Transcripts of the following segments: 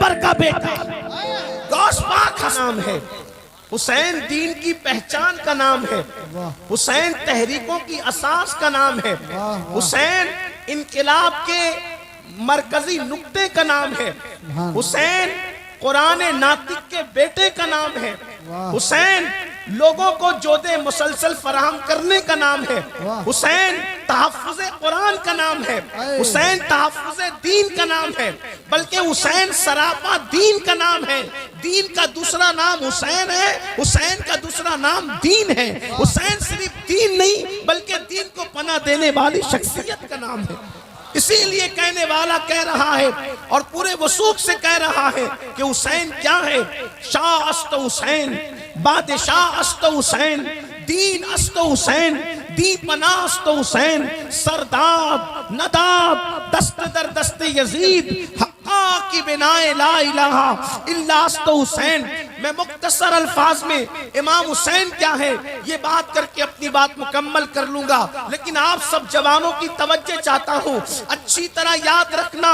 پیغمبر کا بیٹا، غوث پاک کا نام ہے، حسین دین کی پہچان کا نام ہے، حسین تحریکوں کی اساس کا نام ہے، حسین انقلاب کے مرکزی نقطے کا نام ہے، حسین قرآن ناطق کے بیٹے کا نام ہے، حسین لوگوں کو جود مسلسل فراہم کرنے کا نام ہے، حسین تحفظ قرآن کا نام ہے، حسین تحفظ دین کا نام ہے، بلکہ حسین سراپا دین کا نام ہے۔ دین کا دوسرا نام حسین ہے، حسین کا دوسرا نام دین ہے۔ حسین صرف دین نہیں بلکہ دین کو پناہ دینے والی شخصیت کا نام ہے۔ اسی لیے کہنے والا کہہ رہا ہے اور پورے وثوق سے کہہ رہا ہے کہ حسین کیا ہے؟ شاہ است حسین، بادشاہ است حسین، دین است حسین، دی پناہ است حسین، سرداد نداد دست در دست یزید، حقا کی بنائے لا الہ الا است حسین۔ میں مختصر الفاظ میں امام حسین کیا ہے یہ بات کر کے اپنی بات مکمل کر لوں گا، لیکن آپ سب جوانوں کی توجہ چاہتا ہوں، اچھی طرح یاد رکھنا،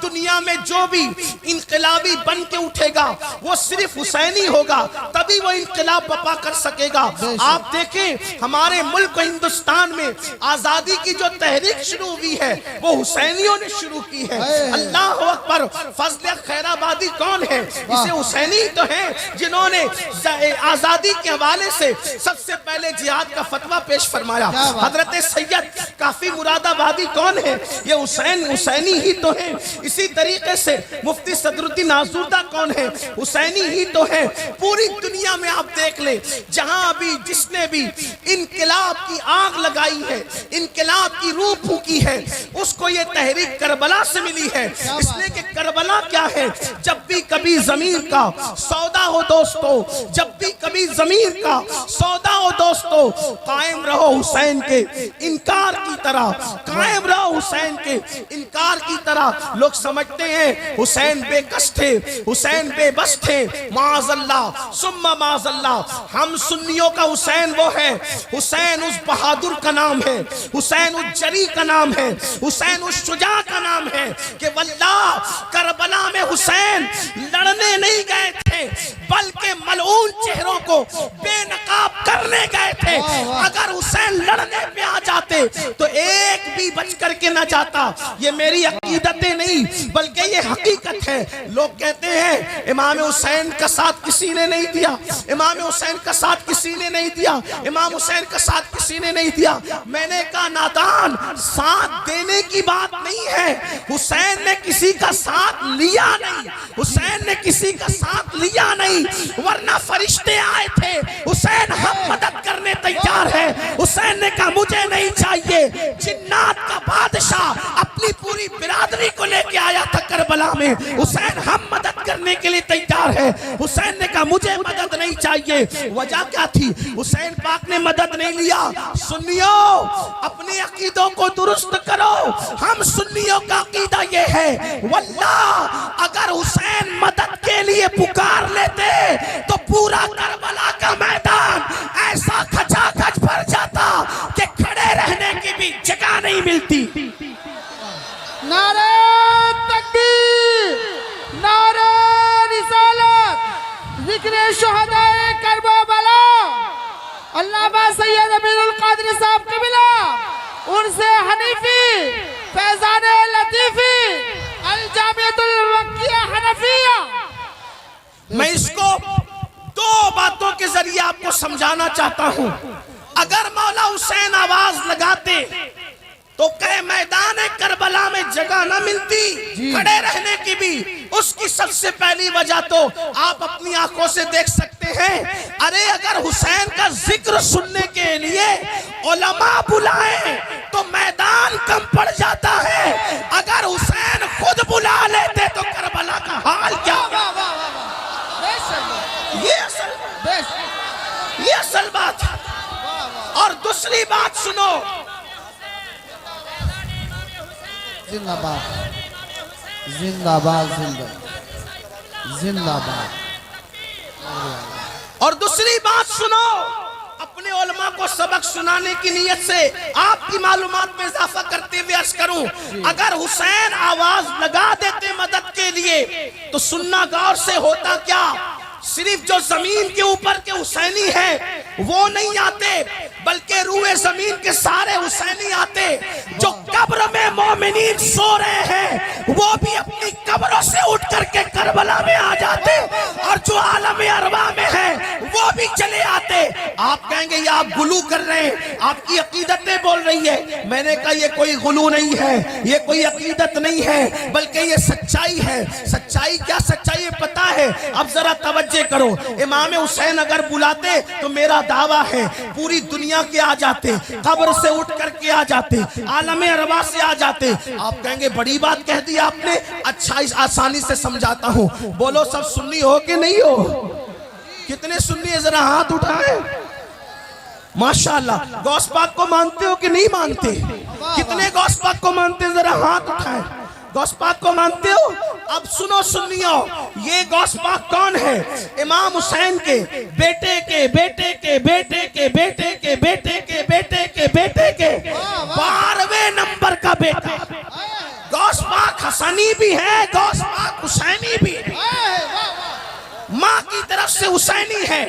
دنیا میں جو بھی انقلابی بن کے اٹھے گا وہ صرف حسینی ہوگا، تبھی وہ انقلاب بپا کر سکے گا۔ آپ دیکھیں ہمارے ملک ہندوستان میں آزادی کی جو تحریک شروع ہوئی ہے وہ حسینیوں نے شروع کی ہے۔ اللہ اکبر۔ فضل خیر آبادی کون ہے؟ اسے حسینی تو ہے جنہوں نے آزادی کے حوالے سے سب سے پہلے جہاد کا فتویٰ پیش فرمایا۔ حضرت سید کافی مراد آبادی کون ہے؟ یہ حسینی ہی تو ہے۔ اسی طریقے سے مفتی صدر الدین آزودہ کون ہے؟ حسینی ہی تو ہے۔ پوری دنیا میں آپ دیکھ لیں جہاں بھی جس نے بھی انقلاب کی آگ لگائی ہے، انقلاب کی روح پھونکی ہے، اس کو یہ تحریک کربلا سے ملی ہے۔ اس لیے کہ کربلا کیا ہے؟ جب بھی کبھی ضمیر کا سودا ہو دوستو، جب بھی کبھی ضمیر کا سودا ہو دوستو، قائم رہو حسین کے انکار کی طرح، قائم رہو حسین کے انکار کی طرح۔ لوگ سمجھتے ہیں حسین بے کس تھے، حسین بے بس تھے، معاذ اللہ ثم معاذ اللہ۔ ہم سنیوں کا حسین وہ ہے، حسین اس بہادر کا نام ہے، حسین اس جری کا نام ہے، حسین اس شجاع کا نام ہے کہ واللہ کربلا میں حسین لڑنے نہیں گئے تھے بلکہ ملعون چہروں کو بے نقاب کرنے گئے تھے۔ اگر حسین لڑنے پہ آ جاتے تو ایک بھی بچ کر کے نہ جاتا۔ یہ میری عقیدتیں نہیں بلکہ یہ حقیقت ہے۔ لوگ کہتے ہیں امام حسین کا ساتھ کسی نے نہیں دیا، امام حسین کا ساتھ کسی نے نہیں دیا، امام حسین کا ساتھ کسی نے نہیں دیا۔ میں نے کہا نادان، ساتھ دینے کی بات نہیں ہے، حسین نے کسی کا ساتھ لیا نہیں، حسین نے کسی کا ساتھ لیا نہیں، ورنہ فرشتے آئے تھے حسین ہم مدد کرنے تیار ہے۔ حسین نے کہا مجھے نہیں چاہیے، جنات کا بادشاہ اپنی پوری برادری کو لے کے آیا تھا کربلا میں، حسین ہم مدد کرنے کے لیے تیار ہے۔ حسین نے کہا مجھے مدد نہیں چاہیے۔ وجہ کیا تھی؟ حسین پاک نے مدد نہیں لیا۔ سنیوں اپنے عقیدوں کو درست کرو۔ ہم سنیوں کا عقیدہ یہ ہے واللہ اگر حسین مدد کے لیے پکار لیتے تو پورا کربلا کا میدان ایسا کھچا کھچ بھر جاتا کہ کھڑے رہنے کی بھی جگہ نہیں ملتی۔ نعرہ تکبیر، نعرہ رسالت، ذکر شہداء کربلا، علامہ سید امین القادری صاحب قبلہ، ان سے حنیفی، فیضان لطیفی، الجامعۃ المکیہ حنفیہ۔ میں اس کو دو باتوں کے ذریعے آپ کو سمجھانا چاہتا ہوں۔ اگر مولا حسین آواز لگاتے تو کہ میدان کربلا میں جگہ نہ ملتی کھڑے رہنے کی بھی۔ اس کی سب سے پہلی وجہ تو آپ اپنی آنکھوں سے دیکھ سکتے ہیں، ارے اگر حسین کا ذکر سننے کے لیے علماء بلائیں تو میدان کم پڑ جاتا ہے، اگر حسین خود بلا لیتے تو کربلا کا حال کیا؟ یہ اصل بات۔ اور دوسری بات سنو، زندہ باد، زندہ باد، زندہ باد۔ اور دوسری بات سنو، اپنے علماء کو سبق سنانے کی نیت سے آپ کی معلومات میں اضافہ کرتے ہوئے عرض کروں، اگر حسین آواز لگا دیتے مدد کے لیے تو تو سننا غور سے ہوتا کیا، صرف جو زمین کے اوپر کے حسینی ہیں وہ نہیں آتے، بلکہ روئے زمین کے سارے حسینی آتے۔ جو قبر میں مومنین سو رہے ہیں وہ بھی اپنی قبروں سے اٹھ کر کے کربلا میں آ جاتے، اور جو عالم ارواح میں ہیں وہ بھی چلے آتے۔ آپ کہیں گے یہ آپ غلو کر رہے ہیں، آپ کی عقیدتیں بول رہی ہے۔ میں نے کہا یہ کوئی غلو نہیں ہے، یہ کوئی عقیدت نہیں ہے، بلکہ یہ سچائی ہے۔ سچائی کیا سچائی ہے پتہ ہے؟ اب ذرا توجہ کرو، امام حسین اگر بلاتے تو میرا دعویٰ ہے پوری دنیا کے آ جاتے، قبر سے اٹھ کر کے آ جاتے، عالم ارواح سے آ جاتے۔ آپ کہیں گے بڑی بات کہہ دی آپ نے، اچھا اس آسانی سے سمجھاتا ہوں۔ بولو سب سنی ہو کہ نہیں ہو؟ کتنے سنی ہے ذرا ہاتھ اٹھائیں۔ ماشاءاللہ، غوث پاک کو مانتے ہو کہ نہیں مانتے؟ کتنے غوث پاک کو مانتے ہیں ذرا ہاتھ اٹھائیں۔ غوث پاک کو مانتے ہو؟ اب سنو سنیو، یہ غوث پاک کون ہے؟ امام حسین کے بیٹے کے بیٹے کے بیٹے کے بیٹے کے بیٹے کے بیٹے کے بیٹے کے 12ویں نمبر کا بیٹا۔ غوث پاک حسنی بھی ہے، غوث پاک حسینی بھی ہے۔ ماں کی طرف سے حسینی ہے،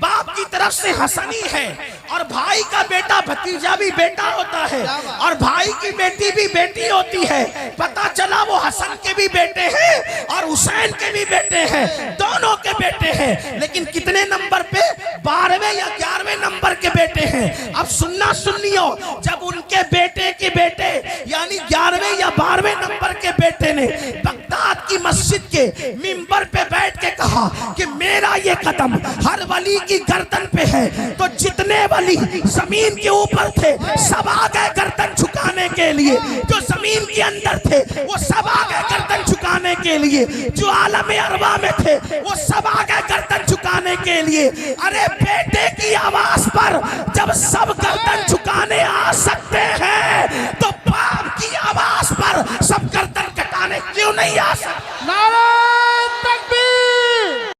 باپ کی طرف سے حسنی ہے، اور بھائی کا بیٹا بھتیجا بھی بیٹا ہوتا ہے، اور بھائی کی بیٹی بھی بیٹی ہوتی ہے۔ پتہ چلا وہ حسن کے بھی بیٹے ہیں اور حسین کے بھی بیٹے ہیں، دونوں کے بیٹے ہیں، لیکن کتنے نمبر پہ؟ 12ویں یا 11ویں نمبر کے بیٹے ہیں۔ اب سننا سنیو، جب ان کے بیٹے کے بیٹے یعنی 11ویں یا 12ویں نمبر کے بیٹے نے بغداد کی مسجد کے منبر پہ بیٹھ کے کہا کہ میرا یہ قدم ہر ولی کی گردن پہ ہے، تو جتنے ولی زمین کے اوپر تھے سب آ گئے گردن جھکانے کے لیے، جو زمین کے اندر تھے وہ سب آ گئے گردن جھکانے کے لیے، جو عالم ارواح میں تھے وہ سب آ گئے گردن جھکانے کے لیے۔ ارے بیٹے کی آواز پر جب سب گردن جھکانے آ سکتے ہیں تو باپ کی آواز پر سب گردن کٹانے کیوں نہیں آ سکتے؟ نعرہ